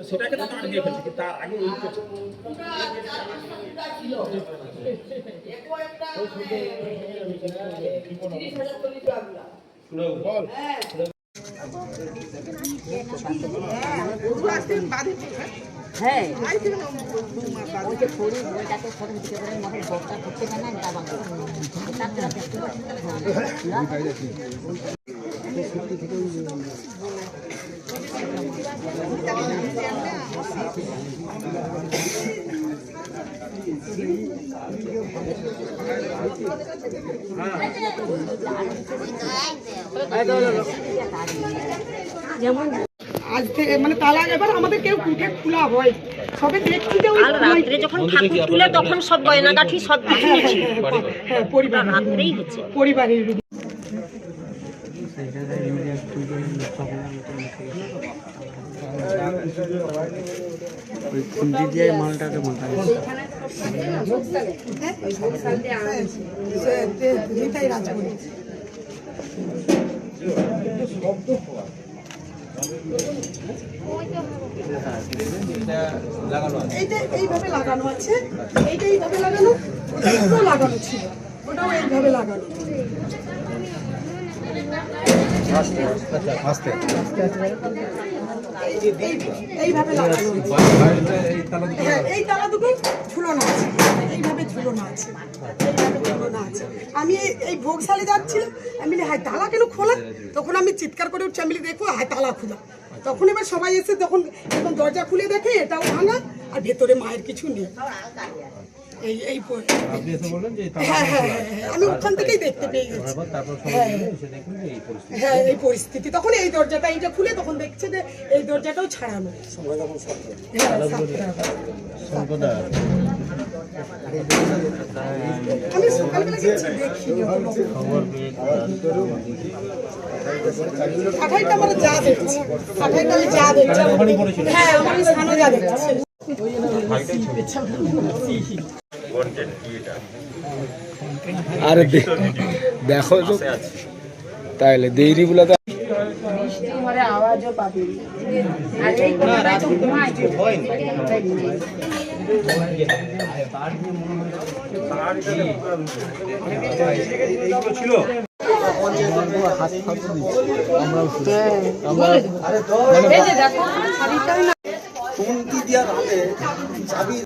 সেটাকে তো তার দিয়ে ফেলছে, তার আগে এই হ্যাঁ ওই যে ছড়ি ওইটাকে ছোট দিকে করে মধ্যে বক্তা করতে না দাবা তারপরে দেখতে যেমন আজ থেকে মানে তালা এবার আমাদের কেউ উঠে খোলা হয় সবে দেখছি যে ওই রাত্রে যখন ঠাকুর তুলে তখন সব গয়নাগাঠি সব কিছু নিচ্ছি। হ্যাঁ পরিবার রাত্রেই হচ্ছে পরিবারের খুন্তি দিয়ে মালটাকে মাথায় এইটা এইভাবে লাগানো আছে, এইটা এইভাবে লাগানো, ওটাও লাগানো ছিল, ওটাও এইভাবে লাগানো। এইভাবে লাগানো, হ্যাঁ এই তালা দুটো ঝুলানো আছে, এইভাবে ঝুলানো আছে, এইভাবে ঝুলানো আছে। আমি এই ভোগশালে যাচ্ছিলাম, আমি বলি হায় তালা কেন খোলা, তখন আমি চিৎকার করে উঠছি, আমি বলি দেখো হায় তালা খোলা। তখন এবার সবাই এসে তখন এখন দরজা খুলে দেখে এটাও ভাঙা আর ভেতরে মায়ের কিছু নেই। হ্যাঁ হ্যাঁ হ্যাঁ আমি ওখান থেকেই দেখতে পেয়ে গেছি। হ্যাঁ এই পরিস্থিতি, তখন এই দরজাটা এইটা খুলে তখন দেখছে যে এই দরজাটাও ছাড়ানো। আমি সকালবেলা গেছি দেখি আঠাইটা আমার যা দেখছি, আঠাইটা আমি যা দেখছি, হ্যাঁ আমার স্থানে যা দেখছি। আরে দেখো তো তাইলে দেরি বলে তো আওয়াজও পাবি আর এই ছিল খুন্তি দিয়া রাতে চাবি